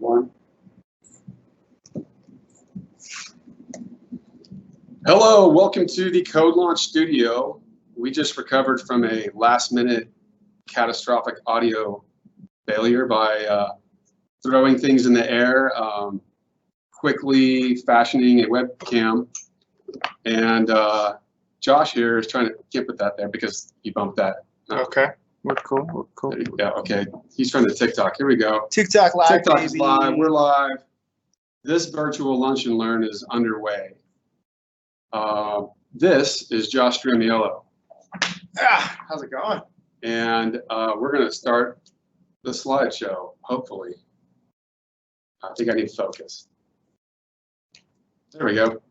One. Hello, welcome to the CodeLaunch studio. We just recovered from a last-minute catastrophic audio failure by throwing things in the air, quickly fashioning a webcam, and Josh here is trying to can't put that there because he bumped that. Okay, we're cool. We're cool. Yeah, okay. He's trying to TikTok. Here we go. TikTok live. TikTok is live. We're live. This virtual lunch and learn is underway. This is Josh Stramiello. How's it going? And we're going to start the slideshow, hopefully. I think I need focus. There we go.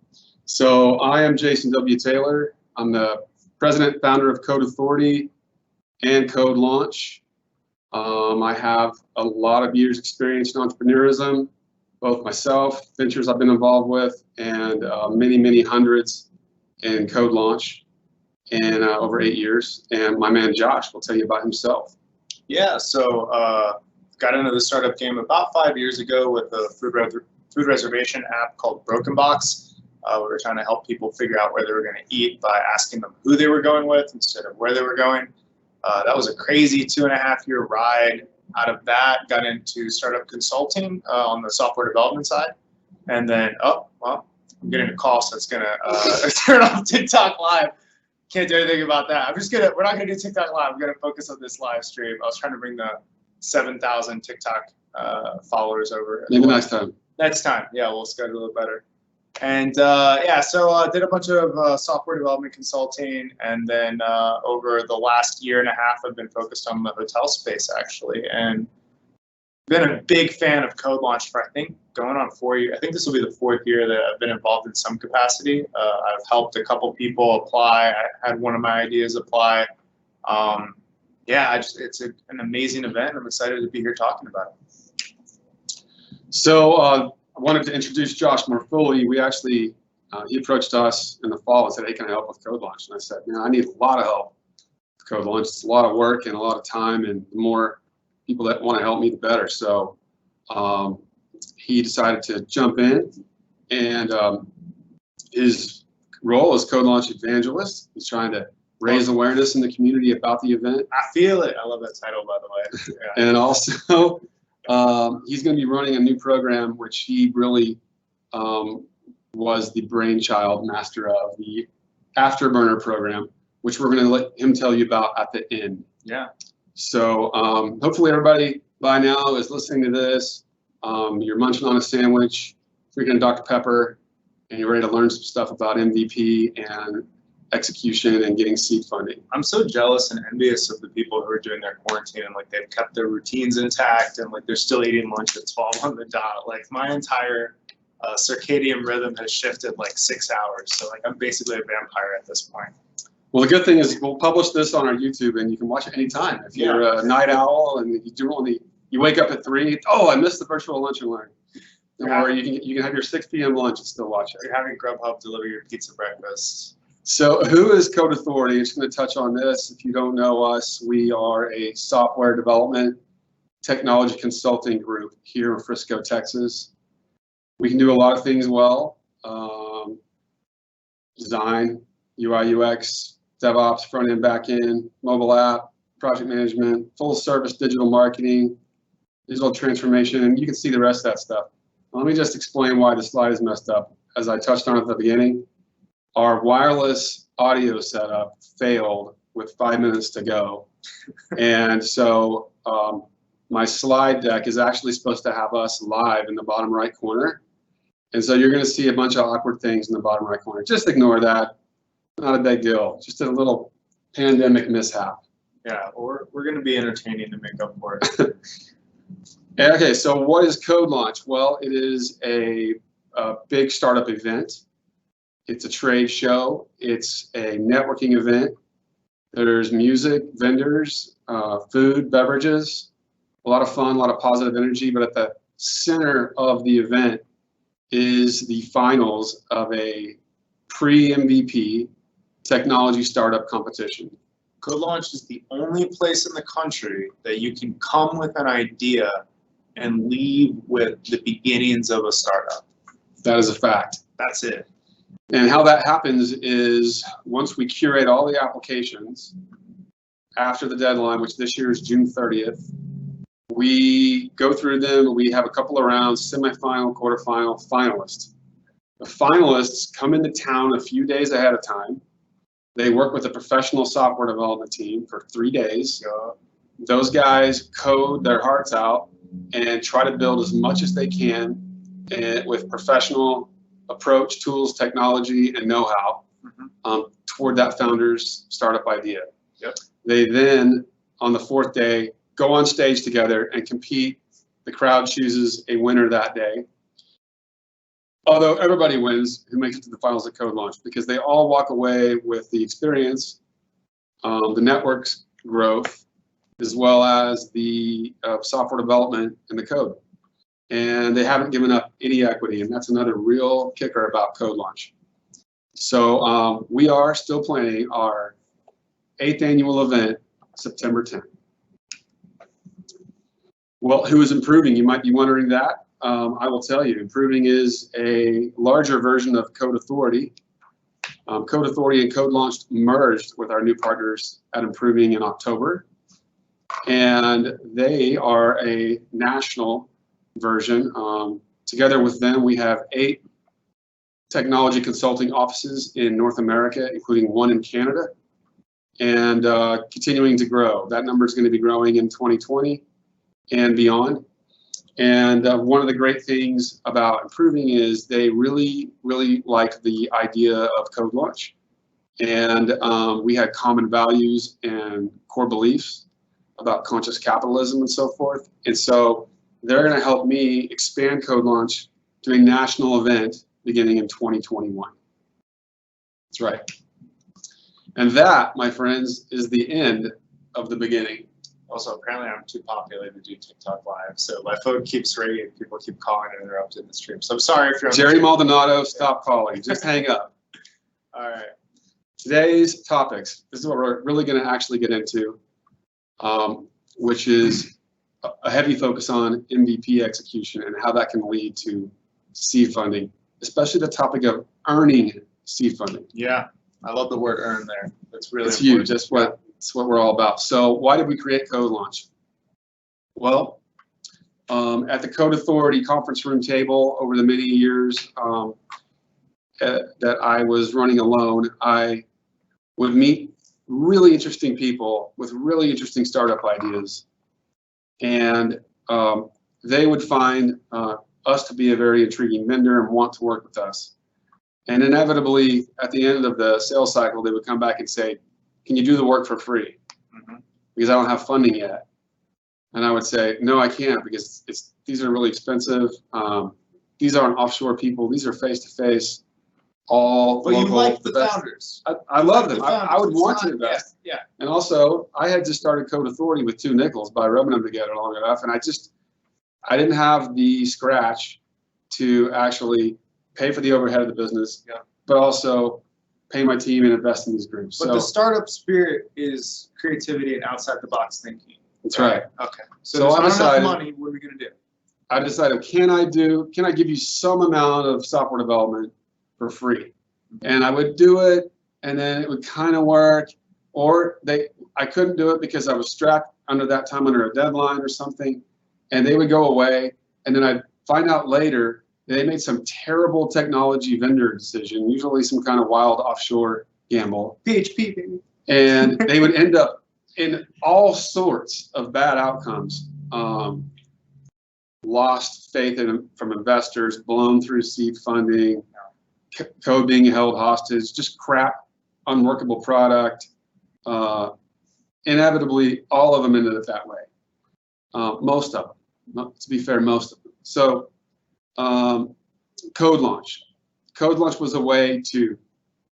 So I am Jason W. Taylor. I'm the president, founder of Code Authority and CodeLaunch. I have a lot of years experience in entrepreneurism, both myself, ventures I've been involved with, and many hundreds in CodeLaunch in over 8 years. And my man Josh will tell you about himself. Yeah, so got into the startup game about 5 years ago with a food reservation app called Broken Box. We were trying to help people figure out where they were going to eat by asking them who they were going with instead of where they were going. That was a crazy 2.5-year ride. Out of that, got into startup consulting on the software development side. And then, I'm getting a call, so it's going to turn off TikTok Live. Can't do anything about that. We're not going to do TikTok Live. I'm going to focus on this live stream. I was trying to bring the 7,000 TikTok followers over. Maybe next time. Next time. Yeah, we'll schedule it better. And so did a bunch of software development consulting, and then over the last 1.5 years, I've been focused on the hotel space actually, and been a big fan of CodeLaunch for I think going on 4 years. I think this will be the 4th year that I've been involved in some capacity. I've helped a couple people apply. I had one of my ideas apply. It's an amazing event. I'm excited to be here talking about it. So I wanted to introduce Josh more fully. We actually, he approached us in the fall and said, hey, can I help with CodeLaunch? And I said, I need a lot of help with CodeLaunch. It's a lot of work and a lot of time, and the more people that want to help me, the better. So he decided to jump in, and his role is CodeLaunch evangelist. He's trying to raise awareness in the community about the event. I feel it. I love that title, by the way. Yeah. And also, he's going to be running a new program, which he really was the brainchild master of, the Afterburner program, which we're going to let him tell you about at the end. Yeah. So hopefully everybody by now is listening to this. You're munching on a sandwich, drinking a Dr. Pepper, and you're ready to learn some stuff about M.V.P. and execution and getting seed funding. I'm so jealous and envious of the people who are doing their quarantine and like they've kept their routines intact and like they're still eating lunch at 12 on the dot. Like my entire circadian rhythm has shifted like 6 hours. So like I'm basically a vampire at this point. Well, the good thing is we'll publish this on our YouTube and you can watch it anytime. If you're a night owl and you wake up at 3, I missed the virtual lunch and learn. Or you can have your 6 p.m. lunch and still watch it. You're having Grubhub deliver your pizza breakfast. So who is Code Authority? I'm just going to touch on this. If you don't know us, we are a software development technology consulting group here in Frisco, Texas. We can do a lot of things well. Design, UI, UX, DevOps, front end, back end, mobile app, project management, full service digital marketing, digital transformation, and you can see the rest of that stuff. Let me just explain why the slide is messed up. As I touched on at the beginning, our wireless audio setup failed with 5 minutes to go. And so my slide deck is actually supposed to have us live in the bottom right corner. And so you're going to see a bunch of awkward things in the bottom right corner. Just ignore that. Not a big deal. Just a little pandemic mishap. Yeah, or we're going to be entertaining to make up for it. Okay, so what is CodeLaunch? Well, it is a big startup event. It's a trade show. It's a networking event. There's music, vendors, food, beverages, a lot of fun, a lot of positive energy. But at the center of the event is the finals of a pre-MVP technology startup competition. CodeLaunch is the only place in the country that you can come with an idea and leave with the beginnings of a startup. That is a fact. That's it. And how that happens is once we curate all the applications after the deadline, which this year is June 30th, we go through them. We have a couple of rounds, semifinal, quarterfinal, finalists. The finalists come into town a few days ahead of time. They work with a professional software development team for 3 days. Those guys code their hearts out and try to build as much as they can with professional approach, tools, technology, and know-how toward that founder's startup idea. Yep. They then, on the 4th day, go on stage together and compete. The crowd chooses a winner that day. Although everybody wins who makes it to the finals of CodeLaunch, because they all walk away with the experience, the network's growth, as well as the software development and the code. And they haven't given up any equity, and that's another real kicker about CodeLaunch. So we are still planning our 8th annual event, September 10th. Well, who is improving? You might be wondering that. I will tell you, improving is a larger version of Code Authority. Code Authority and CodeLaunch merged with our new partners at Improving in October. And they are a national version. Together with them, we have 8 technology consulting offices in North America, including 1 in Canada, and continuing to grow. That number is going to be growing in 2020 and beyond. And one of the great things about Improving is they really, really like the idea of CodeLaunch. And we had common values and core beliefs about conscious capitalism and so forth. And so they're going to help me expand CodeLaunch to a national event beginning in 2021. That's right. And that, my friends, is the end of the beginning. Also, apparently I'm too popular to do TikTok Live, so my phone keeps ringing. People keep calling and interrupting the stream. So I'm sorry if you're on Jerry Maldonado, stop calling. Just hang up. All right. Today's topics, this is what we're really going to actually get into, which is a heavy focus on MVP execution and how that can lead to seed funding, especially the topic of earning seed funding. Yeah, I love the word earn there. That's really It's important. huge. That's what we're all about. So why did we create CodeLaunch? Well, at the Code Authority conference room table over the many years that I was running alone, I would meet really interesting people with really interesting startup ideas. And they would find us to be a very intriguing vendor and want to work with us. And inevitably, at the end of the sales cycle, they would come back and say, can you do the work for free? Because I don't have funding yet. And I would say, no, I can't, because these are really expensive. These aren't offshore people. These are face-to-face, all But local. you like the founders. I love them. I would want to invest. Yeah. And also, I had just started Code Authority with 2 nickels by rubbing them together long enough. And I didn't have the scratch to actually pay for the overhead of the business, but also pay my team and invest in these groups. But the startup spirit is creativity and outside the box thinking. That's right. Okay. So there's I not decided, enough money. What are we going to do? I decided, can I give you some amount of software development for free? And I would do it, and then it would kind of work, or I couldn't do it because I was strapped under that time under a deadline or something, and they would go away, and then I'd find out later they made some terrible technology vendor decision, usually some kind of wild offshore gamble. PHP, baby. And they would end up in all sorts of bad outcomes. Lost faith from investors, blown through seed funding, code being held hostage, just crap, unworkable product. Inevitably, all of them ended up that way. Most of them, to be fair, most of them. So CodeLaunch. CodeLaunch was a way to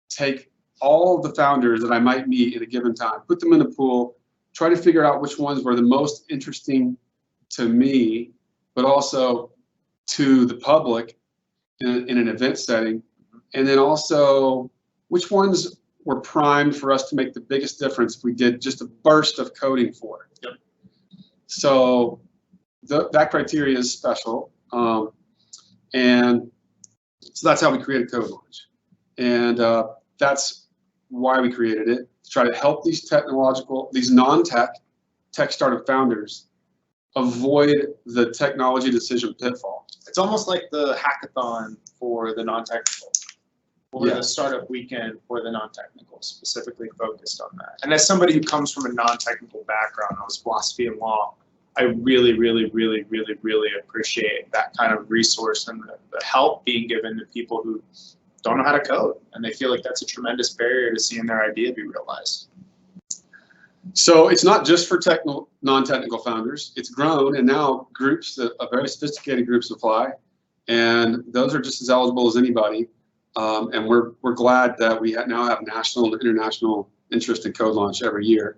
take all of the founders that I might meet at a given time, put them in a pool, try to figure out which ones were the most interesting to me, but also to the public in an event setting, and then also which ones were primed for us to make the biggest difference if we did just a burst of coding for it. Yep. So that criteria is special. And so that's how we created CodeLaunch. And that's why we created it, to try to help these non-tech, tech startup founders avoid the technology decision pitfall. It's almost like the hackathon for the non-technical, or the startup weekend for the non-technical, specifically focused on that. And as somebody who comes from a non-technical background, I was philosophy and law, I really, really, really, really, really appreciate that kind of resource and the help being given to people who don't know how to code, and they feel like that's a tremendous barrier to seeing their idea be realized. So it's not just for non-technical founders. It's grown, and now groups, very sophisticated groups apply, and those are just as eligible as anybody. And we're glad that we now have national and international interest in CodeLaunch every year.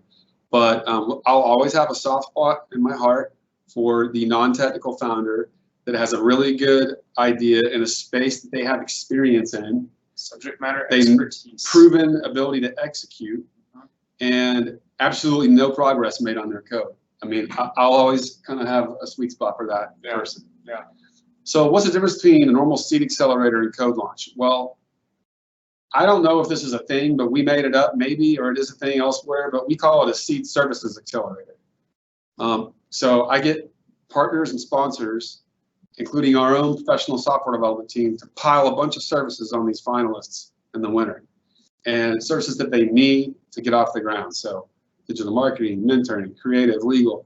But I'll always have a soft spot in my heart for the non-technical founder that has a really good idea in a space that they have experience in, subject matter expertise, proven ability to execute, and absolutely no progress made on their code. I mean, I'll always kind of have a sweet spot for that person. Yeah. So what's the difference between a normal seed accelerator and CodeLaunch? Well, I don't know if this is a thing, but we made it up maybe, or it is a thing elsewhere, but we call it a seed services accelerator. So I get partners and sponsors, including our own professional software development team, to pile a bunch of services on these finalists in the winter, and services that they need to get off the ground. So digital marketing, mentoring, creative, legal,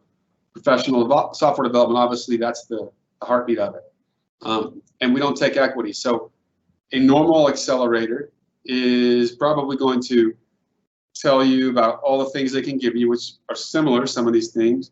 professional software development, obviously that's the heartbeat of it. And we don't take equity. So a normal accelerator is probably going to tell you about all the things they can give you, which are similar, some of these things,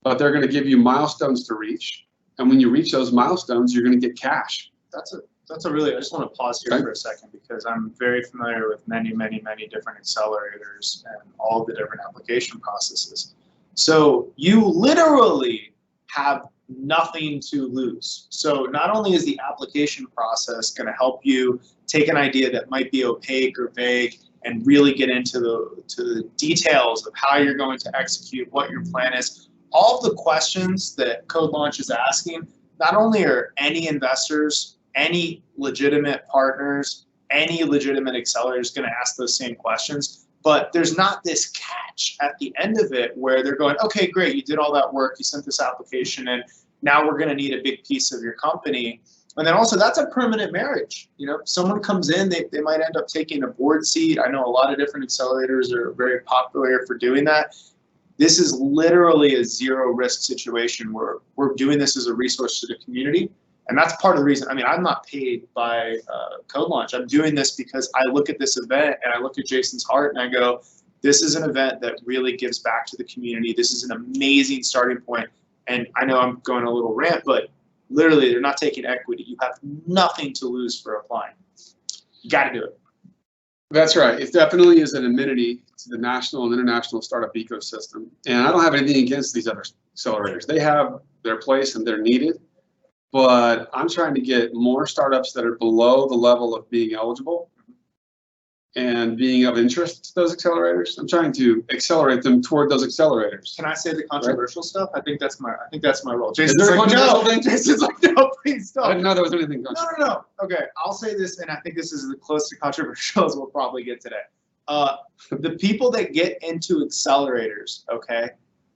but they're going to give you milestones to reach. And when you reach those milestones, you're going to get cash. That's a really, I just want to pause here for a second, because I'm very familiar with many, many, many different accelerators and all the different application processes. So you literally have nothing to lose. So not only is the application process going to help you take an idea that might be opaque or vague and really get into the details of how you're going to execute, what your plan is, all of the questions that CodeLaunch is asking, not only are any investors, any legitimate partners, any legitimate accelerators going to ask those same questions, but there's not this catch at the end of it where they're going, okay, great, you did all that work, you sent this application in, now we're going to need a big piece of your company. And then also, that's a permanent marriage. You know, someone comes in, they might end up taking a board seat. I know a lot of different accelerators are very popular for doing that. This is literally a zero risk situation where we're doing this as a resource to the community. And that's part of the reason. I mean, I'm not paid by CodeLaunch. I'm doing this because I look at this event and I look at Jason's heart and I go, this is an event that really gives back to the community. This is an amazing starting point. And I know I'm going a little rant, but literally they're not taking equity. You have nothing to lose for applying. You got to do it. That's right. It definitely is an amenity to the national and international startup ecosystem. And I don't have anything against these other accelerators. They have their place and they're needed. But I'm trying to get more startups that are below the level of being eligible and being of interest to those accelerators. I'm trying to accelerate them toward those accelerators. Can I say the controversial stuff? I think that's my role. Is there a controversial thing? Jason's like, no, please stop. I didn't know there was anything controversial. No. Okay, I'll say this, and I think this is as close to controversial as we'll probably get today. The people that get into accelerators, okay,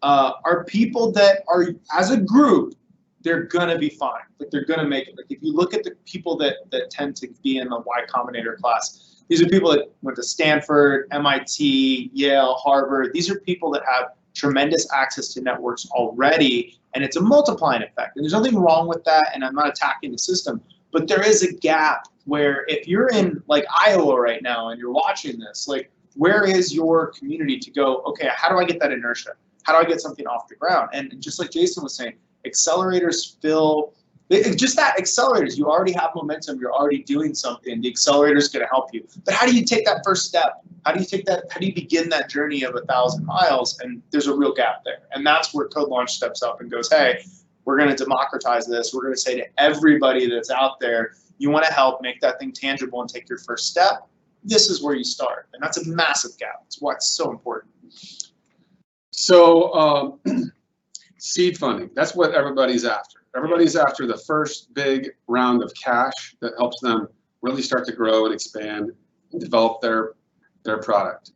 are people that are, as a group, they're gonna be fine. Like, they're gonna make it. Like, if you look at the people that tend to be in the Y Combinator class, these are people that went to Stanford, MIT, Yale, Harvard. These are people that have tremendous access to networks already, and it's a multiplying effect. And there's nothing wrong with that, and I'm not attacking the system, but there is a gap where if you're in like Iowa right now and you're watching this, like, where is your community to go, okay, how do I get that inertia? How do I get something off the ground? And just like Jason was saying, accelerators just that accelerators, you already have momentum, you're already doing something, the accelerator is going to help you. But how do you take that first step? How do you begin that journey of 1,000 miles? And there's a real gap there. And that's where CodeLaunch steps up and goes, hey, we're going to democratize this. We're going to say to everybody that's out there, you want to help make that thing tangible and take your first step, this is where you start. And that's a massive gap. That's why it's so important. So Seed funding, that's what everybody's after. Everybody's after the first big round of cash that helps them really start to grow and expand and develop their product.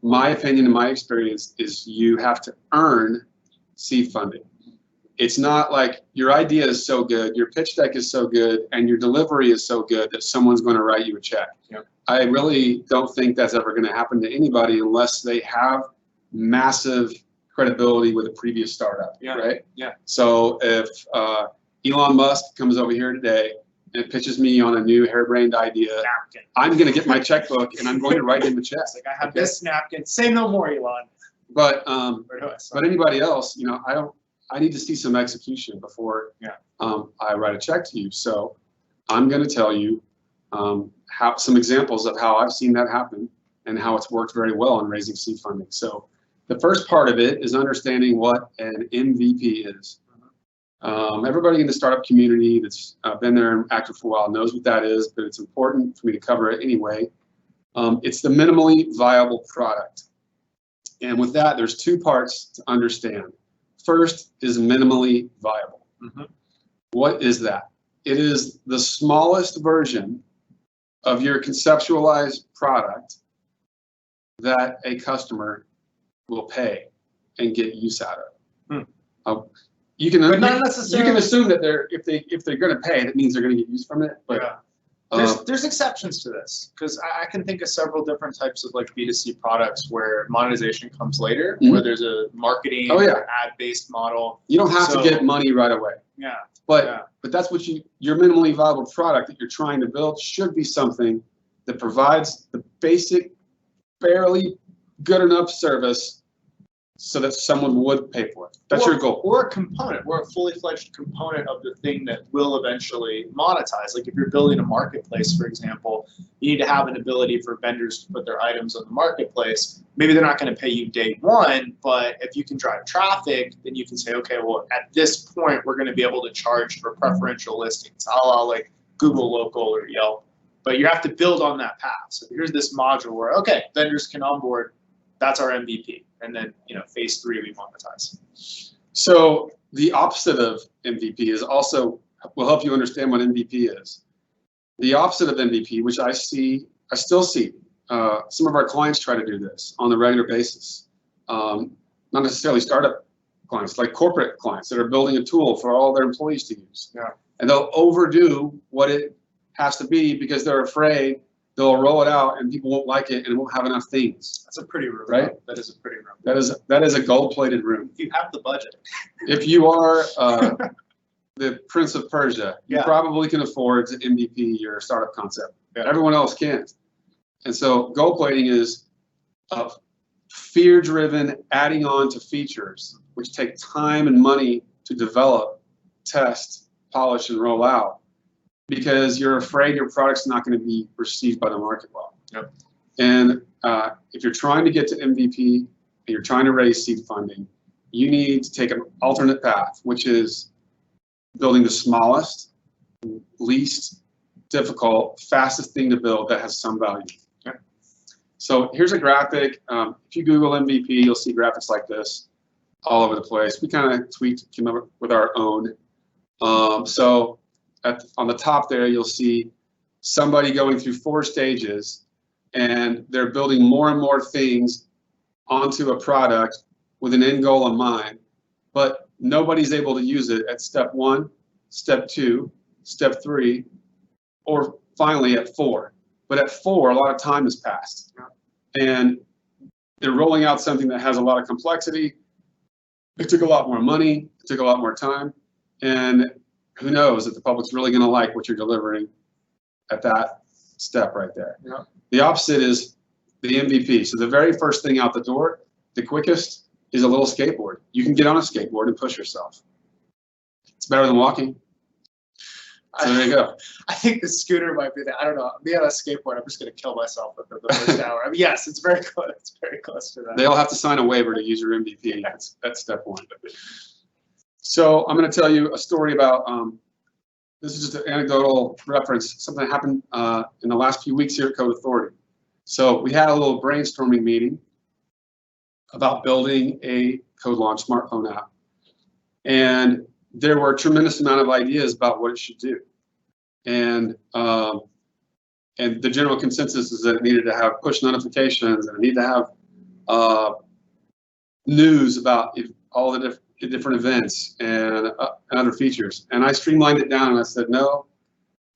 My opinion and my experience is you have to earn seed funding. It's not like your idea is so good, your pitch deck is so good, and your delivery is so good that someone's going to write you a check. Yep. I really don't think that's ever going to happen to anybody unless they have massive credibility with a previous startup, right? Yeah. So if Elon Musk comes over here today and pitches me on a new harebrained idea, Napkin. I'm going to get my checkbook and I'm going to write him a check. It's like, I have this napkin. Say no more, Elon. But Where do I sign? but anybody else, you know, I need to see some execution before I write a check to you. So I'm going to tell you how some examples of how I've seen that happen and how it's worked very well in raising seed funding. So the first part of it is understanding what an MVP is. Everybody in the startup community that's been there and active for a while knows what that is, but it's important for me to cover it anyway. It's the minimally viable product. And with that, there's two parts to understand. First is minimally viable. What is that? It is the smallest version of your conceptualized product that a customer will pay and get use out of. You can assume that if they're going to pay, that means they're going to get use from it. But there's exceptions to this, because I can think of several different types of like B2C products where monetization comes later, where there's a marketing or ad-based model. You don't have to get money right away. But that's what your minimally viable product that you're trying to build should be something that provides the basic, fairly good enough service so that someone would pay for it. That's your goal. Or a component, or a fully fledged component of the thing that will eventually monetize. Like if you're building a marketplace, for example, you need to have an ability for vendors to put their items on the marketplace. Maybe they're not going to pay you day one, but if you can drive traffic, then you can say, okay, well, at this point, we're going to be able to charge for preferential listings, a la like Google Local or Yelp. But you have to build on that path. So here's this module where, okay, vendors can onboard. That's our MVP. And then, phase 3, we monetize. So the opposite of MVP will help you understand what MVP is. The opposite of MVP, which I still see, some of our clients try to do this on a regular basis. Not necessarily startup clients, like corporate clients that are building a tool for all their employees to use. And they'll overdo what it has to be because they're afraid they'll roll it out and people won't like it and it won't have enough things. That's a pretty room, right? That is a pretty room. That is a gold-plated room. If you have the budget. If you are the Prince of Persia, you probably can afford to MVP your startup concept. Everyone else can't. And so gold plating is fear-driven adding on to features which take time and money to develop, test, polish, and roll out, because you're afraid your product's not going to be received by the market well. And if you're trying to get to MVP and you're trying to raise seed funding, you need to take an alternate path, which is building the smallest, least difficult, fastest thing to build that has some value. So here's a graphic. If you Google MVP, you'll see graphics like this all over the place. We kind of came up with our own. So on the top there, you'll see somebody going through 4 stages, and they're building more and more things onto a product with an end goal in mind, but nobody's able to use it at step 1, step 2, step 3, or finally at 4. But at 4, a lot of time has passed, and they're rolling out something that has a lot of complexity. It took a lot more money, it took a lot more time, and who knows if the public's really going to like what you're delivering at that step right there. The opposite is the MVP. So the very first thing out the door, the quickest, is a little skateboard. You can get on a skateboard and push yourself. It's better than walking. So there you go. I think the scooter might be that. I don't know. Me on a skateboard, I'm just going to kill myself within the first hour. I mean, yes, it's very close. It's very close to that. They'll have to sign a waiver to use your MVP. That's step 1. So I'm going to tell you a story about, this is just an anecdotal reference, something that happened in the last few weeks here at Code Authority. So we had a little brainstorming meeting about building a CodeLaunch smartphone app. And there were a tremendous amount of ideas about what it should do. And the general consensus is that it needed to have push notifications and it needed to have news about all the different events and other features. And I streamlined it down and I said, no,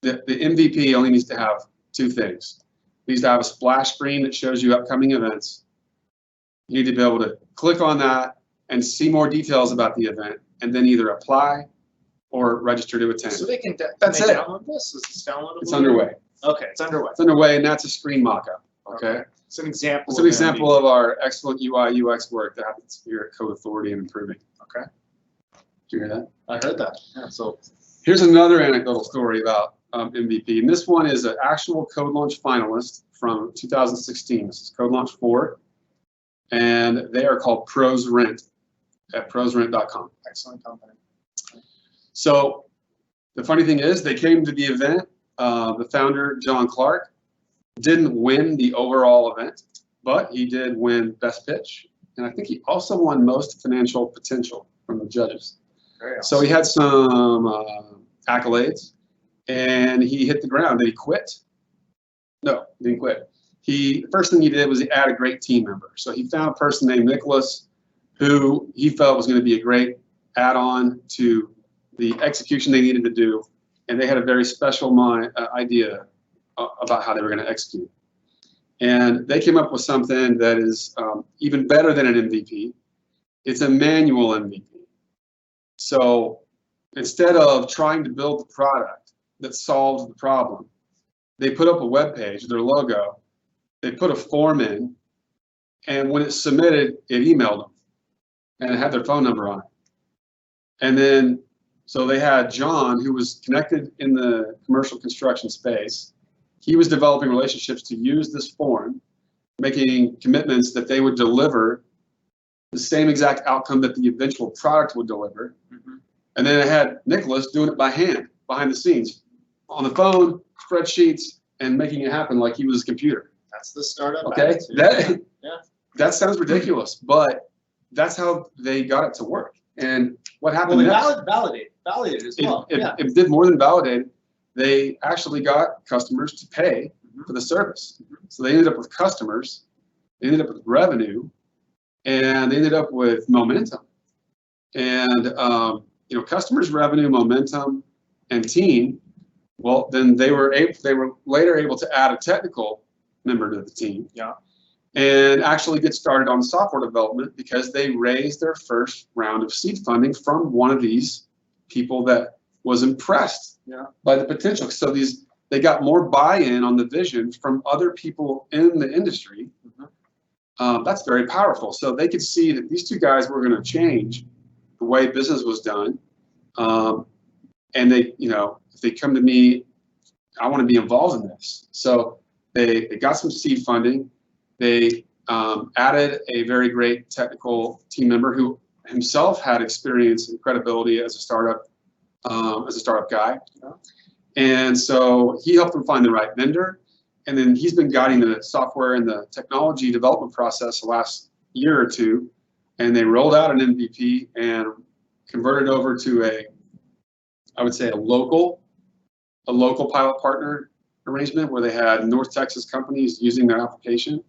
the MVP only needs to have two things. It needs to have a splash screen that shows you upcoming events. You need to be able to click on that and see more details about the event, and then either apply or register to attend. So they can That's it. download this? Is this downloadable? It's underway. Okay, it's underway. It's underway, and that's a screen mock-up. Okay. It's an example. It's an example of our excellent UI UX work that happens here at Code Authority and improving. Okay. Did you hear that? I heard that. Yeah. So here's another anecdotal story about MVP, and this one is an actual CodeLaunch finalist from 2016. This is CodeLaunch 4, and they are called Pros Rent at prosrent.com. excellent company. So the funny thing is, they came to the event. The founder, John Clark, didn't win the overall event, but he did win Best Pitch. And I think he also won Most Financial Potential from the judges. Very So he had some accolades, and he hit the ground. Did he quit? No, he didn't quit. The first thing he did was he added a great team member. So he found a person named Nicholas, who he felt was going to be a great add-on to the execution they needed to do. And they had a very special idea about how they were going to execute. And they came up with something that is even better than an MVP. It's a manual MVP. So instead of trying to build the product that solves the problem, they put up a web page, their logo, they put a form in, and when it's submitted, it emailed them, and it had their phone number on it. And then, so they had John, who was connected in the commercial construction space. He was developing relationships to use this form, making commitments that they would deliver the same exact outcome that the eventual product would deliver. Mm-hmm. And then it had Nicholas doing it by hand, behind the scenes, on the phone, spreadsheets, and making it happen like he was a computer. That's the startup. Okay, that sounds ridiculous, but that's how they got it to work. And what happened next? Validated as well. It did more than validate. They actually got customers to pay for the service. So they ended up with customers, they ended up with revenue, and they ended up with momentum. And customers, revenue, momentum, and team. Well, then they were later able to add a technical member to the team. Yeah. And actually get started on software development because they raised their first round of seed funding from one of these people that was impressed by the potential. So they got more buy-in on the vision from other people in the industry. Mm-hmm. That's very powerful. So they could see that these two guys were going to change the way business was done. And they, if they come to me, I want to be involved in this. So they got some seed funding. They added a very great technical team member who himself had experience and credibility as a startup guy. Yeah. And so he helped them find the right vendor. And then he's been guiding the software and the technology development process the last year or two. And they rolled out an MVP and converted over to I would say a local pilot partner arrangement where they had North Texas companies using their application.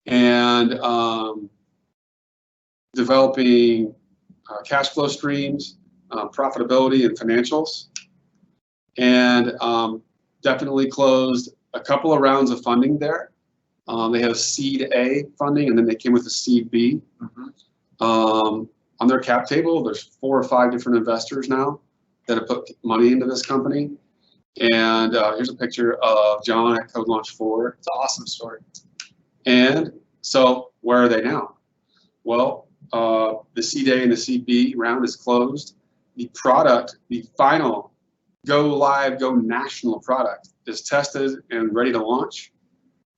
And developing cash flow streams, profitability, and financials. And definitely closed a couple of rounds of funding there. They have seed A funding, and then they came with a seed B. Mm-hmm. On their cap table, there's 4 or 5 different investors now that have put money into this company. And here's a picture of John at CodeLaunch 4. It's an awesome story. And so where are they now? Well, the seed A and the seed B round is closed. The product, the final go live, go national product is tested and ready to launch.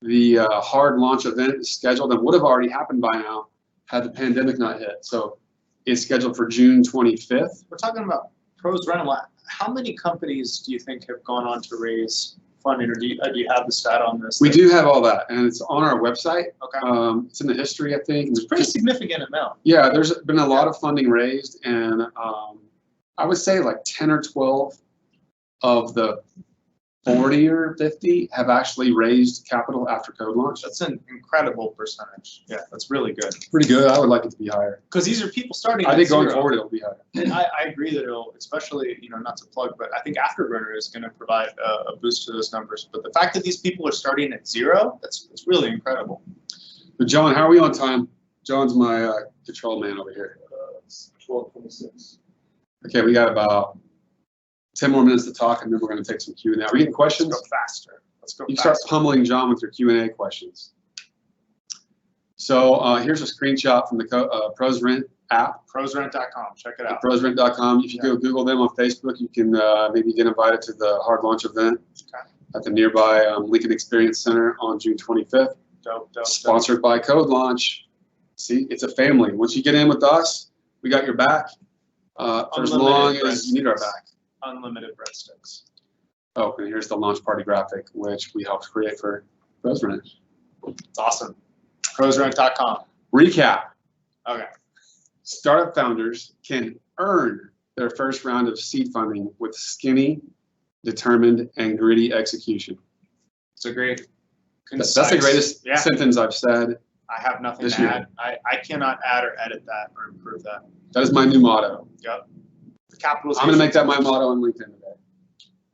The hard launch event is scheduled and would have already happened by now had the pandemic not hit. So it's scheduled for June 25th. We're talking about Pros Rental. How many companies do you think have gone on to raise funding, or do you have the stat on this? We do have all that, and it's on our website. Okay. It's in the history, I think. It's a pretty significant amount. Yeah, there's been a lot of funding raised, and I would say like 10 or 12 of the 40 or 50 have actually raised capital after CodeLaunch. That's an incredible percentage. Yeah, that's really good. Pretty good. I would like it to be higher. Because these are people starting. I think zero. going forward it'll be higher. And I agree that it'll, especially, not to plug, but I think Afterburner is going to provide a boost to those numbers. But the fact that these people are starting at zero, that's really incredible. But John, how are we on time? John's my control man over here. 12:26. Okay, we got about 10 more minutes to talk, and then we're going to take some Q&A. Are we getting questions? Let's go faster. Let's go You faster. start pummeling John with your Q&A questions. So here's a screenshot from the ProsRent app. ProsRent.com. Check it out. ProsRent.com. If you go Google them on Facebook, you can maybe get invited to the hard launch event at the nearby Lincoln Experience Center on June 25th. Dope. Sponsored by CodeLaunch. See, it's a family. Once you get in with us, we got your back for as long as you need our back. Unlimited breadsticks. Oh, and here's the launch party graphic, which we helped create for ProsRent. It's awesome. ProsRent.com. Recap. Okay. Startup founders can earn their first round of seed funding with skinny, determined, and gritty execution. It's a great, That's the greatest Yeah. sentence I've said. I have nothing this to year. add. I cannot add or edit that or improve that. That is my new motto. Yep. The capitalization. I'm going to make that my motto on LinkedIn today.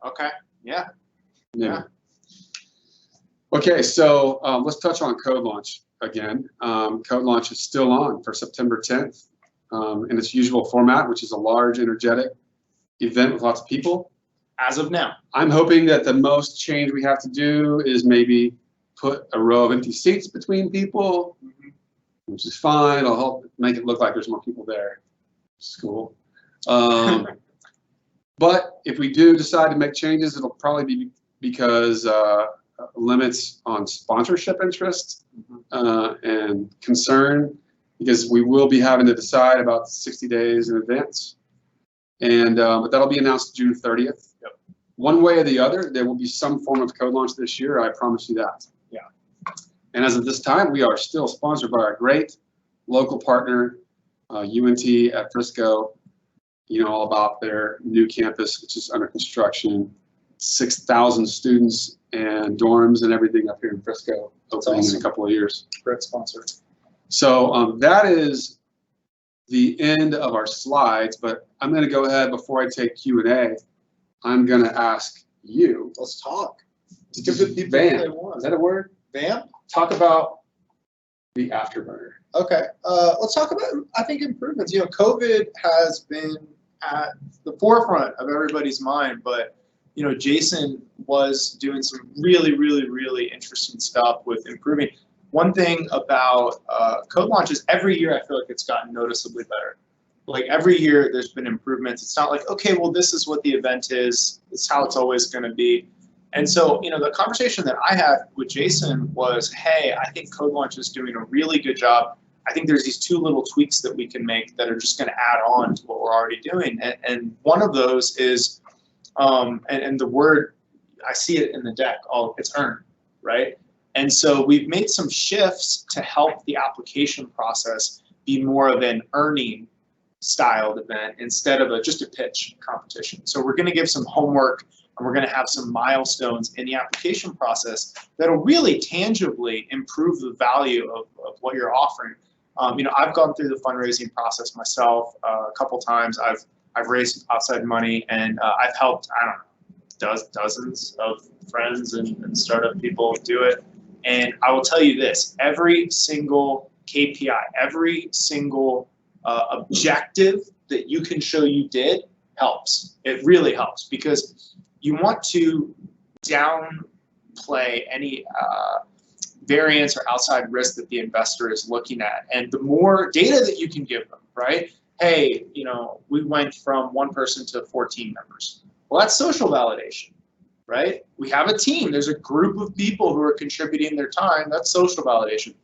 Okay. Yeah. Yeah. Okay, so let's touch on CodeLaunch again. CodeLaunch is still on for September 10th in its usual format, which is a large, energetic event with lots of people. As of now. I'm hoping that the most change we have to do is maybe put a row of empty seats between people, which is fine. It'll help make it look like there's more people there. It's cool. But if we do decide to make changes, it'll probably be because limits on sponsorship interest and concern, because we will be having to decide about 60 days in advance. And but that'll be announced June 30th. Yep. One way or the other, there will be some form of CodeLaunch this year. I promise you that. Yeah. And as of this time, we are still sponsored by our great local partner, UNT at Frisco. You know all about their new campus, which is under construction. 6,000 students and dorms and everything up here in Frisco, opening in a couple of years. Great sponsor. So that is the end of our slides, but I'm going to go ahead before I take Q&A. I'm going to ask you. Let's talk. Give the people what they want. Is that a word? Vamp? Talk about the afterburner. Okay. Let's talk about, I think, improvements. COVID has been at the forefront of everybody's mind, but Jason was doing some really, really, really interesting stuff with improving. One thing about CodeLaunch is every year I feel like it's gotten noticeably better. Like every year there's been improvements. It's not like, okay, well, this is what the event is. It's how it's always going to be. And so, the conversation that I had with Jason was, hey, I think CodeLaunch is doing a really good job. I think there's these two little tweaks that we can make that are just going to add on to what we're already doing. And one of those is, and the word, I see it in the deck, it's earn, right? And so we've made some shifts to help the application process be more of an earning styled event instead of just a pitch competition. So we're going to give some homework and we're going to have some milestones in the application process that'll really tangibly improve the value of what you're offering. I've gone through the fundraising process myself a couple times. I've raised outside money and I've helped, I don't know, dozens of friends and startup people do it. And I will tell you this, every single KPI, every single objective that you can show you did helps. It really helps because you want to downplay any variance or outside risk that the investor is looking at. And the more data that you can give them, right? Hey, we went from 1 person to 14 members. Well, that's social validation, right? We have a team. There's a group of people who are contributing their time. That's social validation.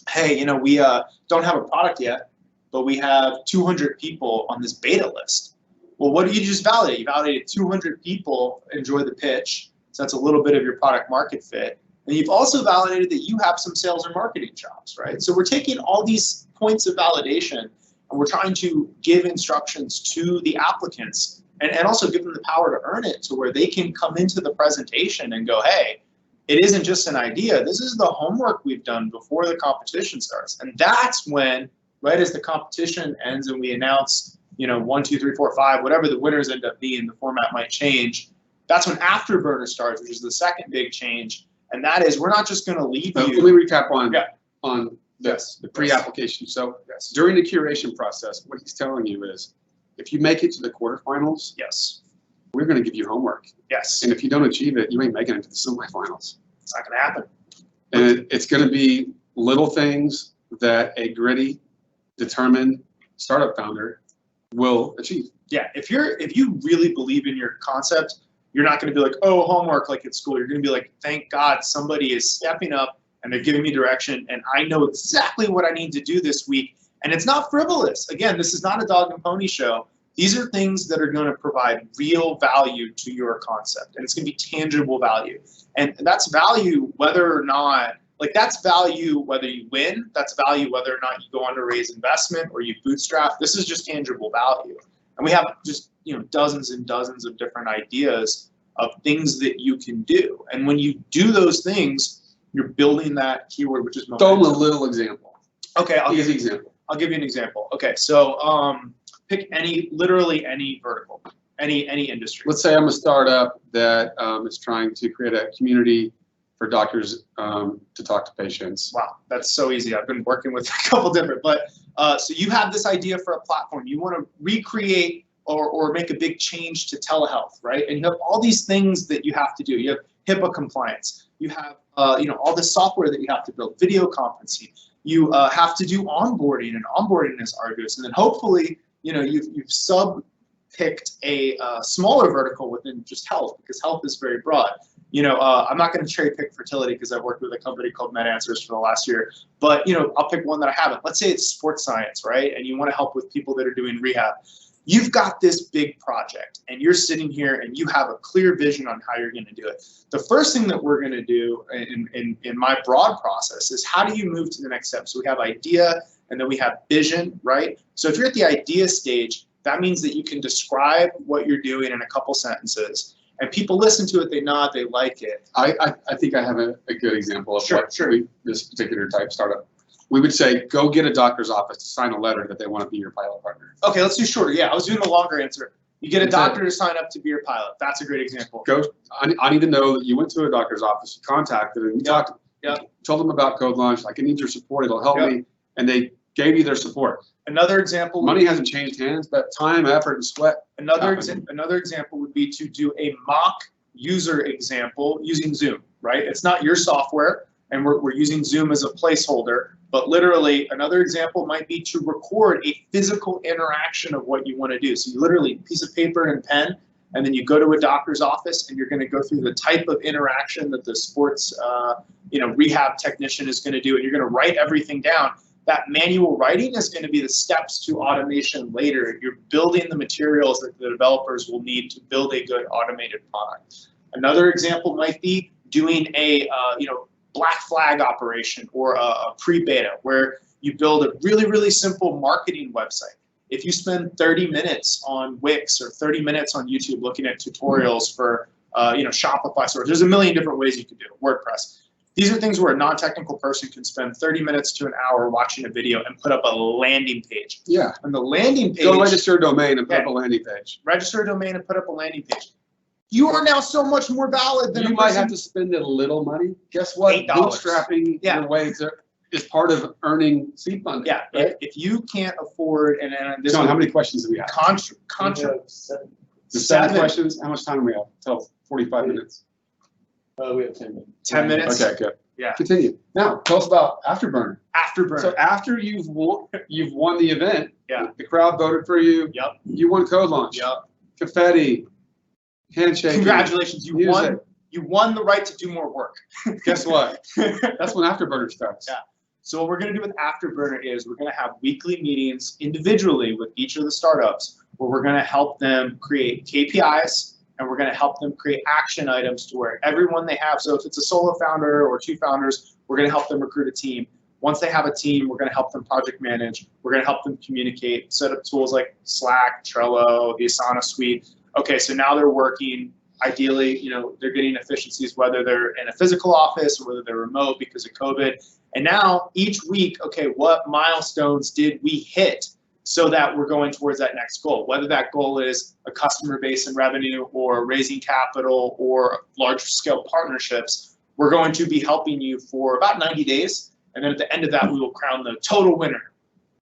Hey, we don't have a product yet, but we have 200 people on this beta list. Well, what do you just validate? You validated 200 people enjoy the pitch. So that's a little bit of your product market fit. And you've also validated that you have some sales or marketing chops, right? So we're taking all these points of validation and we're trying to give instructions to the applicants and also give them the power to earn it to where they can come into the presentation and go, hey, it isn't just an idea. This is the homework we've done before the competition starts. And that's when, right as the competition ends and we announce, 1, 2, 3, 4, 5, whatever the winners end up being, the format might change. That's when Afterburner starts, which is the second big change. And that is, we're not just going to leave you. Let me recap on this, the pre-application. So Yes. during the curation process, what he's telling you is, if you make it to the quarterfinals, Yes. we're going to give you homework. Yes. And if you don't achieve it, you ain't making it to the semifinals. It's not going to happen. And it's going to be little things that a gritty, determined startup founder will achieve. Yeah. If you really believe in your concept, you're not going to be like, oh, homework like at school. You're going to be like, thank God somebody is stepping up and they're giving me direction and I know exactly what I need to do this week. And it's not frivolous. Again, this is not a dog and pony show. These are things that are going to provide real value to your concept, and it's going to be tangible value. And that's value whether or not, that's value whether you win, that's value whether or not you go on to raise investment or you bootstrap. This is just tangible value. And we have just, dozens and dozens of different ideas of things that you can do. And when you do those things, you're building that keyword, which is momentum. Throw him a little example. Okay, I'll give you an example. I'll give you an example. Okay, so pick literally any vertical, any industry. Let's say I'm a startup that is trying to create a community for doctors to talk to patients. Wow, that's so easy. I've been working with a couple different, but so you have this idea for a platform. You want to recreate or make a big change to telehealth, right? And you have all these things that you have to do. You have HIPAA compliance. You have all this software that you have to build, video conferencing. You have to do onboarding, and onboarding is arduous. And then hopefully, you've sub-picked a smaller vertical within just health, because health is very broad. I'm not going to cherry pick fertility because I've worked with a company called MedAnswers for the last year. But I'll pick one that I haven't. Let's say it's sports science, right? And you want to help with people that are doing rehab. You've got this big project, and you're sitting here, and you have a clear vision on how you're going to do it. The first thing that we're going to do in my broad process is, how do you move to the next step? So we have idea, and then we have vision, right? So if you're at the idea stage, that means that you can describe what you're doing in a couple sentences, and people listen to it, they nod, they like it. I think I have a good example of this particular type startup. We would say, go get a doctor's office to sign a letter that they want to be your pilot partner. Okay, let's do shorter. Yeah, I was doing a longer answer. You get a doctor to sign up to be your pilot. That's a great example. I need to know that you went to a doctor's office, you contacted them, you talked, told them about CodeLaunch, like, I need your support, it'll help me, and they gave you their support. Another example. Money hasn't changed hands, but time, effort, and sweat. Another example would be to do a mock user example using Zoom, right? It's not your software, and we're using Zoom as a placeholder. But literally, another example might be to record a physical interaction of what you want to do. So you literally, piece of paper and pen, and then you go to a doctor's office, and you're going to go through the type of interaction that the sports, rehab technician is going to do, and you're going to write everything down. That manual writing is going to be the steps to automation later. You're building the materials that the developers will need to build a good automated product. Another example might be doing a, black flag operation or a pre-beta, where you build a really, really simple marketing website. If you spend 30 minutes on Wix or 30 minutes on YouTube looking at tutorials for Shopify stores, there's a million different ways you could do it. WordPress. These are things where a non-technical person can spend 30 minutes to an hour watching a video and put up a landing page. Yeah. And the landing page. Go register a domain and put up a landing page. Register a domain and put up a landing page. You are now so much more valid than you might have to spend a little money. Guess what? $8. Bootstrapping your way is part of earning seed funding. Yeah. Right? If you can't afford, and this. John, how many questions do we have? Seven questions. How much time do we have? Till 45 minutes. We have 10 minutes. 10 minutes. Okay, good. Yeah. Continue. Now, tell us about Afterburner. Afterburner. So after you've won the event, yeah, the crowd voted for you. Yep. You won CodeLaunch. Yep. Confetti. Handshake. Congratulations, you won. You won the right to do more work. Guess what? That's when Afterburner starts. Yeah. So what we're going to do with Afterburner is we're going to have weekly meetings individually with each of the startups, where we're going to help them create KPIs and we're going to help them create action items to where everyone they have, so if it's a solo founder or 2 founders, we're going to help them recruit a team. Once they have a team, we're going to help them project manage. We're going to help them communicate, set up tools like Slack, Trello, the Asana suite. Okay, so now they're working. Ideally, you know, they're getting efficiencies, whether they're in a physical office or whether they're remote because of COVID. And now each week, okay, what milestones did we hit so that we're going towards that next goal? Whether that goal is a customer base and revenue or raising capital or large scale partnerships, we're going to be helping you for about 90 days. And then at the end of that, we will crown the total winner.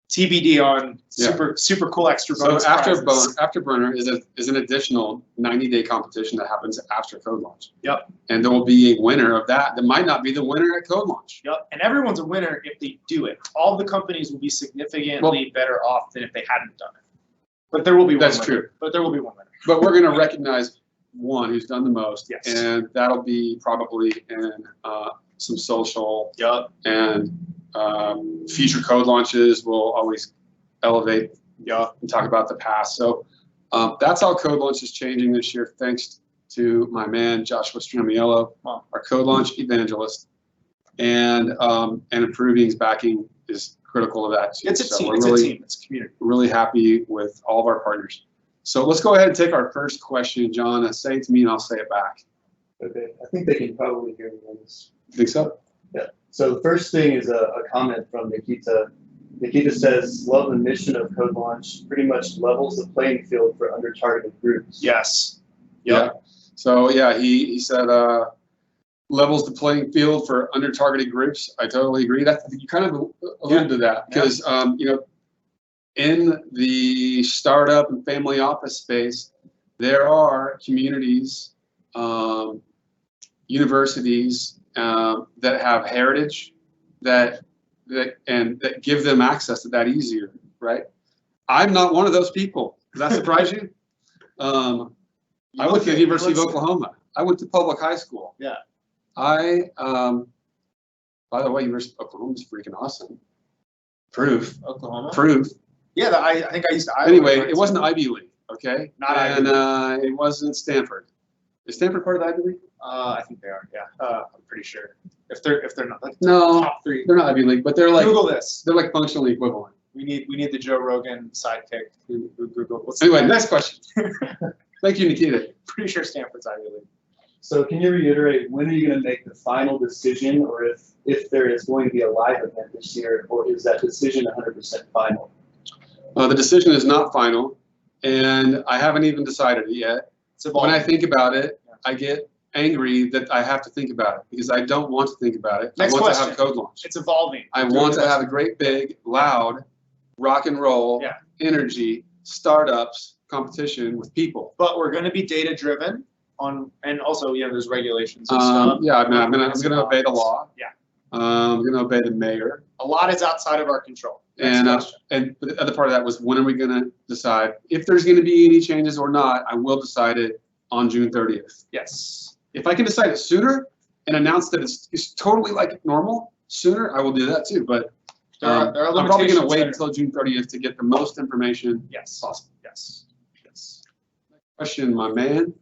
TBD on super cool extra bonus prizes. Afterburner is an additional 90-day competition that happens after CodeLaunch. Yep. And there will be a winner of that. That might not be the winner at CodeLaunch. Yep. And everyone's a winner if they do it. All the companies will be significantly better off than if they hadn't done it. But there will be one winner. That's true. But there will be one winner. But we're going to recognize one who's done the most. Yes. And that'll be probably in some social. Yep. And future code launches will always elevate and talk about the past. So that's how CodeLaunch is changing this year, thanks to my man Joshua Stramiello, our CodeLaunch evangelist, and Improving's backing is critical of that too. It's a so team. It's a team. It's a community. We're really happy with all of our partners. So let's go ahead and take our first question, John. Say it to me and I'll say it back. Okay, I think they can probably hear me on this. Think so? Yeah. So the first thing is a comment from Nikita. Nikita says, love the mission of CodeLaunch, pretty much levels the playing field for under-targeted groups. Yes. Yep. Yeah. So yeah, he said levels the playing field for under-targeted groups. I totally agree. That you kind of alluded to that because you know, in the startup and family office space, there are communities, universities that have heritage that give them access to that easier, right? I'm not one of those people. Does that surprise you? I went to the University of Oklahoma. I went to public high school. Yeah. By the way, University of Oklahoma is freaking awesome. Proof. Oklahoma. Proof. Yeah, I think I used to. Anyway, it wasn't Ivy League, okay? Not Ivy League. It wasn't Stanford. Is Stanford part of the Ivy League? I think they are. Yeah, I'm pretty sure. If they're not, like, no, top 3. They're not Ivy League, but they're like Google this. They're like functionally equivalent. We need the Joe Rogan sidekick who Google. Anyway, next question. Thank you, Nikita. Pretty sure Stanford's Ivy League. So can you reiterate, when are you going to make the final decision, or if there is going to be a live event this year, or is that decision 100% final? The decision is not final, and I haven't even decided it yet. When I think about it, I get angry that I have to think about it because I don't want to think about it. Next I want question. to have CodeLaunch. It's evolving. I want to have a great, big, loud, rock and roll, energy, startups competition with people. But we're going to be data driven and also there's regulations and stuff. Yeah, I'm going to obey the law. Yeah. I'm going to obey the mayor. A lot is outside of our control. And the other part of that was, when are we going to decide if there's going to be any changes or not? I will decide it on June 30th. Yes. If I can decide it sooner and announce that it's totally like normal sooner, I will do that too. But there are I'm probably going to wait until June 30th to get the most information possible. Yes. Next question, my man.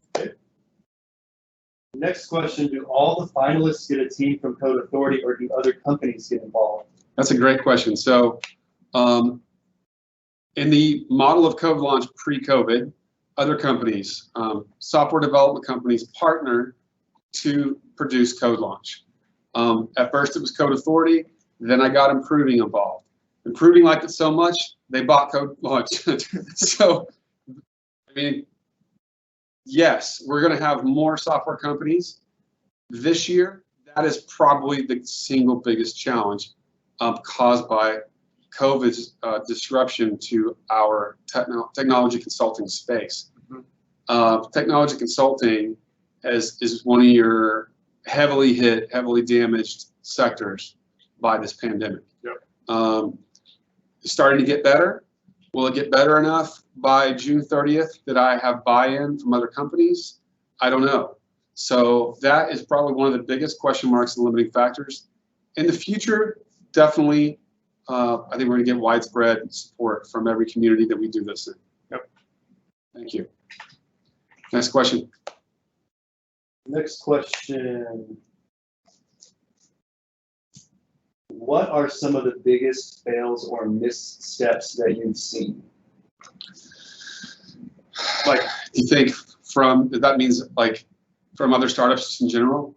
Next question, do all the finalists get a team from Code Authority, or do other companies get involved? That's a great question. So in the model of CodeLaunch pre-COVID, other companies, software development companies partner to produce CodeLaunch. At first it was Code Authority, then I got Improving involved. Improving liked it so much, they bought CodeLaunch. So, I mean, yes, we're going to have more software companies this year. That is probably the single biggest challenge caused by COVID's disruption to our technology consulting space. Technology consulting is one of your heavily hit, heavily damaged sectors by this pandemic. Yep. It's starting to get better. Will it get better enough by June 30th that I have buy-in from other companies? I don't know. So that is probably one of the biggest question marks and limiting factors. In the future, definitely, I think we're going to get widespread support from every community that we do this in. Yep. Thank you. Next question. Next question. What are some of the biggest fails or missteps that you've seen? Like, do you think that means like from other startups in general?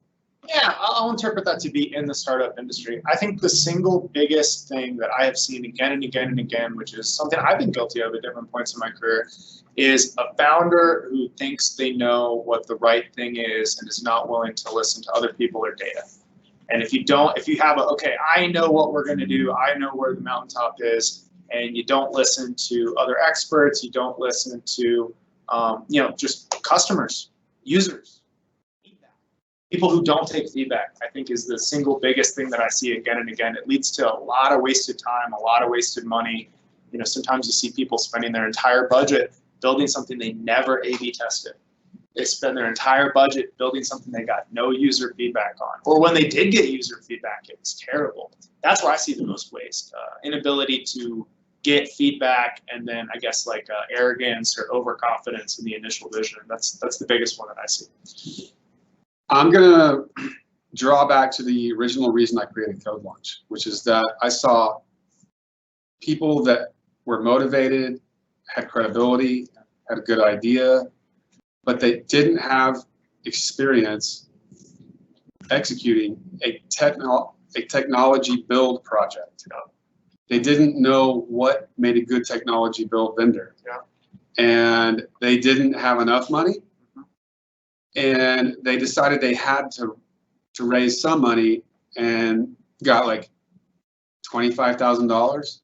Yeah, I'll interpret that to be in the startup industry. I think the single biggest thing that I have seen again and again and again, which is something I've been guilty of at different points in my career, is a founder who thinks they know what the right thing is and is not willing to listen to other people or data. And if you have okay, I know what we're going to do, I know where the mountaintop is, and you don't listen to other experts, you don't listen to, just customers, users. People who don't take feedback, I think, is the single biggest thing that I see again and again. It leads to a lot of wasted time, a lot of wasted money. Sometimes you see people spending their entire budget building something they never A/B tested. They spend their entire budget building something they got no user feedback on. Or when they did get user feedback, it was terrible. That's where I see the most waste. Inability to get feedback, and then I guess like arrogance or overconfidence in the initial vision. That's the biggest one that I see. I'm gonna draw back to the original reason I created CodeLaunch, which is that I saw people that were motivated, had credibility, had a good idea, but they didn't have experience executing a technology build project. They didn't know what made a good technology build vendor. And they didn't have enough money. And they decided they had to raise some money and got like $25,000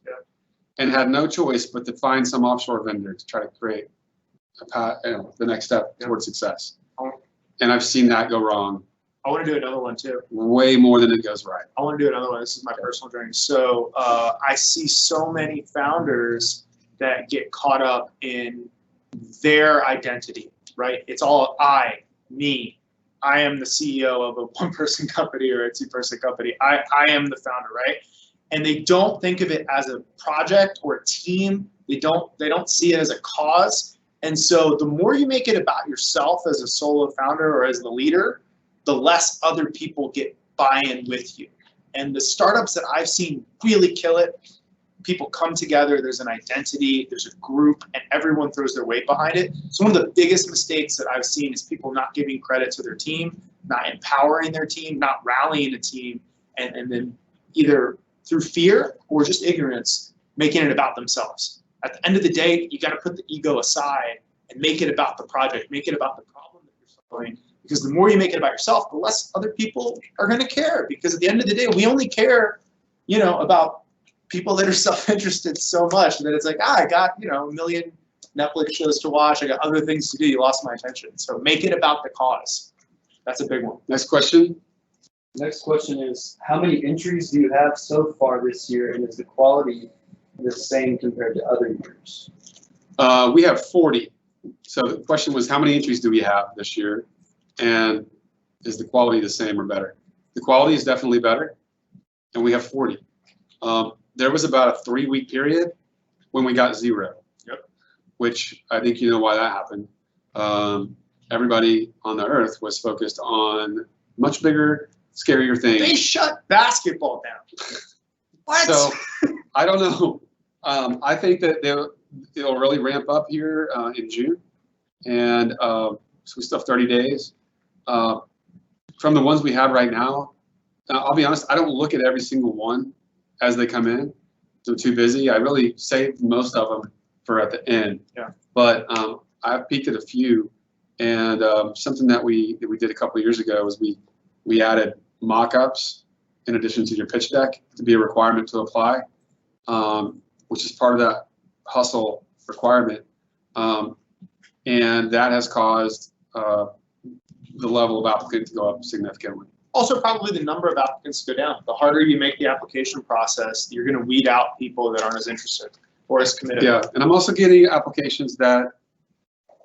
and had no choice but to find some offshore vendor to try to create the next step towards success. And I've seen that go wrong. I want to do another one too. Way more than it goes right. I want to do another one. This is my personal journey. So I see so many founders that get caught up in their identity, right? It's all me. I am the CEO of a one-person company or a two-person company. I am the founder, right? And they don't think of it as a project or a team. They don't see it as a cause. And so the more you make it about yourself as a solo founder or as the leader, the less other people get buy-in with you. And the startups that I've seen really kill it, people come together, there's an identity, there's a group, and everyone throws their weight behind it. So one of the biggest mistakes that I've seen is people not giving credit to their team, not empowering their team, not rallying a team, and then either through fear or just ignorance, making it about themselves. At the end of the day, you got to put the ego aside and make it about the project, make it about the problem that you're solving. Because the more you make it about yourself, the less other people are going to care. Because at the end of the day, we only care, about people that are self-interested so much that it's like, I got, a million Netflix shows to watch. I got other things to do. You lost my attention. So make it about the cause. That's a big one. Next question. Next question is, how many entries do you have so far this year, and is the quality the same compared to other years? We have 40. So the question was, how many entries do we have this year? And is the quality the same or better? The quality is definitely better, and we have 40. There was about a 3-week period when we got 0, which I think you know why that happened. Everybody on the earth was focused on much bigger, scarier things. They shut basketball down. What? So I don't know. I think that it'll really ramp up here in June, and so we still have 30 days. From the ones we have right now, I'll be honest, I don't look at every single one as they come in. I'm too busy. I really saved most of them for at the end. Yeah. But I've peeked at a few, and something that we did a couple of years ago was we added mock-ups in addition to your pitch deck to be a requirement to apply, which is part of that hustle requirement. And that has caused the level of applicant to go up significantly. Also, probably the number of applicants go down. The harder you make the application process, you're going to weed out people that aren't as interested or as committed. Yeah, and I'm also getting applications that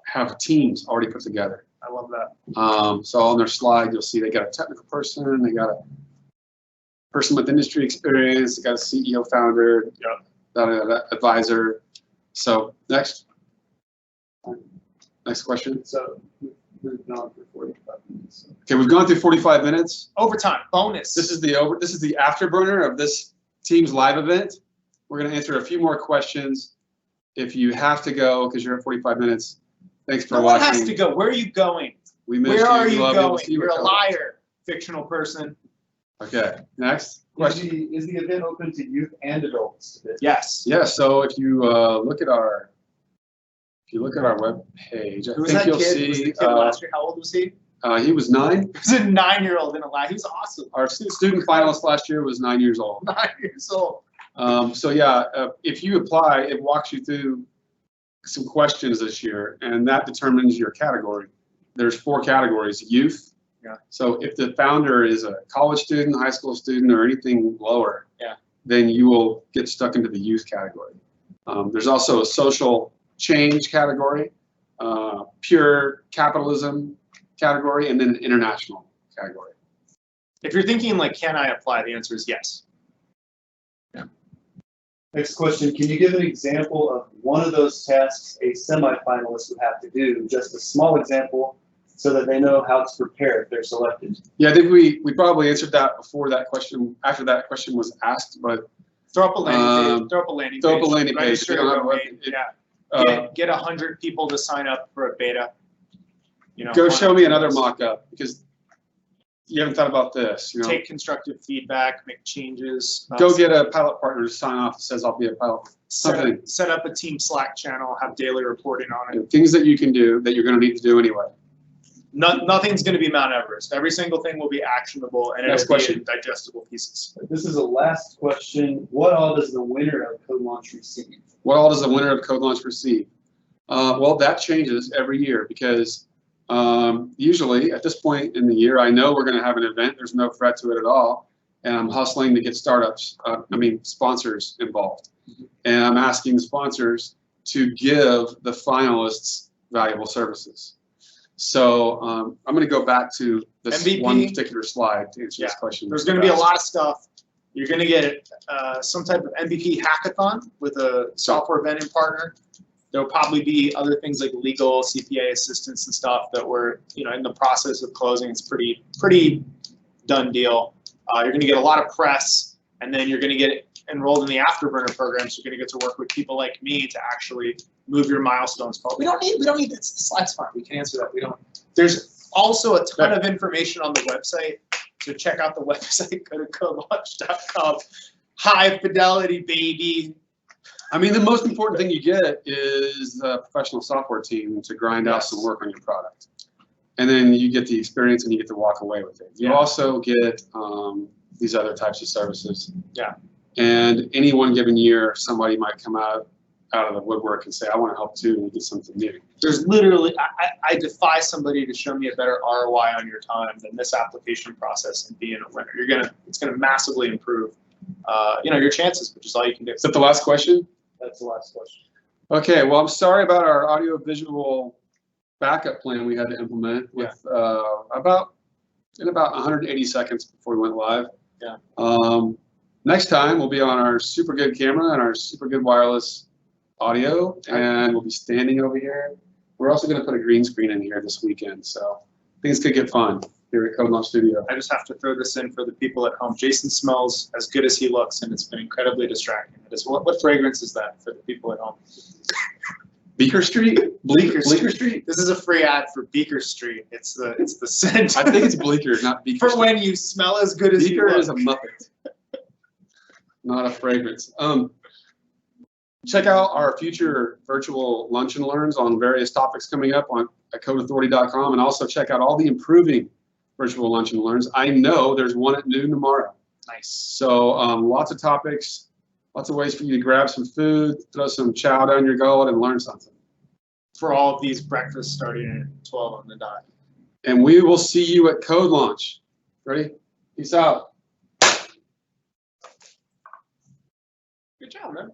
have teams already put together. I love that. So on their slide, you'll see they got a technical person, they got a person with industry experience, they got a CEO founder, got an advisor. So next. Next question. So we've gone for 45 minutes. So. Okay, we've gone through 45 minutes. Overtime, bonus. This is the afterburner of this team's live event. We're going to answer a few more questions. If you have to go because you're at 45 minutes, thanks for no one watching. has to go. Where are you going? We miss Where are We you love We'll going? see you You're at a CodeLaunch. liar, fictional person. Okay, next question. Is the event open to youth and adults? Yes. Yeah, so if you look at our web page, I Who was think that you'll kid? Was see the kid last year? How old was he? he was 9. He was a 9-year-old in a lab. He was awesome. Our student finalist last year was 9 years old. 9 years old. So yeah, if you apply, it walks you through some questions this year, and that determines your category. There's 4 categories: youth. Yeah. So if the founder is a college student, high school student, or anything lower, yeah, then you will get stuck into the youth category. There's also a social change category, pure capitalism category, and then an international category. If you're thinking like, can I apply? The answer is yes. Yeah. Next question, can you give an example of one of those tasks a semifinalist would have to do? Just a small example so that they know how to prepare if they're selected. Yeah, I think we probably answered that before that question, after that question was asked, but throw up a landing page. Throw up a landing page. Throw up a landing page. Register If you don't have a domain. Yeah. Get 100 people to sign up for a beta. You know, go show me another mock-up because you haven't thought about this. You know, take constructive feedback, make changes. Go get a pilot partner to sign off that says I'll be a pilot. Set up a team Slack channel, have daily reporting on it. Things that you can do that you're going to need to do anyway. Nothing's going to be Mount Everest. Every single thing will be actionable and it'll be in digestible pieces. This is the last question. What all does the winner of CodeLaunch receive? What all does the winner of CodeLaunch receive? Well, that changes every year because usually at this point in the year, I know we're going to have an event. There's no threat to it at all. And I'm hustling to get sponsors involved. Mm-hmm. And I'm asking sponsors to give the finalists valuable services. So I'm going to go back to this M.V.P. one particular slide to answer this question. There's going to be a lot of stuff. You're going to get some type of M.V.P. hackathon with a software vending partner. There'll probably be other things like legal, CPA assistance and stuff that we're in the process of closing. It's pretty done deal. You're going to get a lot of press, and then you're going to get enrolled in the Afterburner program. So you're going to get to work with people like me to actually move your milestones forward. We don't need this. The slide's fine. We can answer that. We don't. There's also a ton of information on the website. So check out the website. Go to CodeLaunch.com. High fidelity, baby. I mean, the most important thing you get is a professional software team to grind out some work on your product. And then you get the experience and you get to walk away with it. You also get these other types of services. Yeah. And any one given year, somebody might come out of the woodwork and say, I want to help too, and get something new. There's literally, I defy somebody to show me a better ROI on your time than this application process and being a winner. It's gonna massively improve, your chances, which is all you can do. Is that the last question? That's the last question. Okay, well, I'm sorry about our audio-visual backup plan we had to implement with about 180 seconds before we went live. Yeah. Next time we'll be on our super good camera and our super good wireless audio, and we'll be standing over here. We're also going to put a green screen in here this weekend, so things could get fun here at CodeLaunch Studio. I just have to throw this in for the people at home. Jason smells as good as he looks, and it's been incredibly distracting. What fragrance is that for the people at home? Beaker Street? Bleecker Street? This is a free ad for Beaker Street. It's the scent. I think it's Bleecker, not Beaker For Street. when you smell as good as you look. Beaker is a Muppet, not a fragrance. Check out our future virtual lunch and learns on various topics coming up at codeauthority.com, and also check out all the improving virtual lunch and learns. I know there's one at noon tomorrow. Nice. So lots of topics, lots of ways for you to grab some food, throw some chow down your gullet, and learn something. For all of these breakfasts starting at 12 on the dot. And we will see you at CodeLaunch. Ready? Peace out. Good job, man.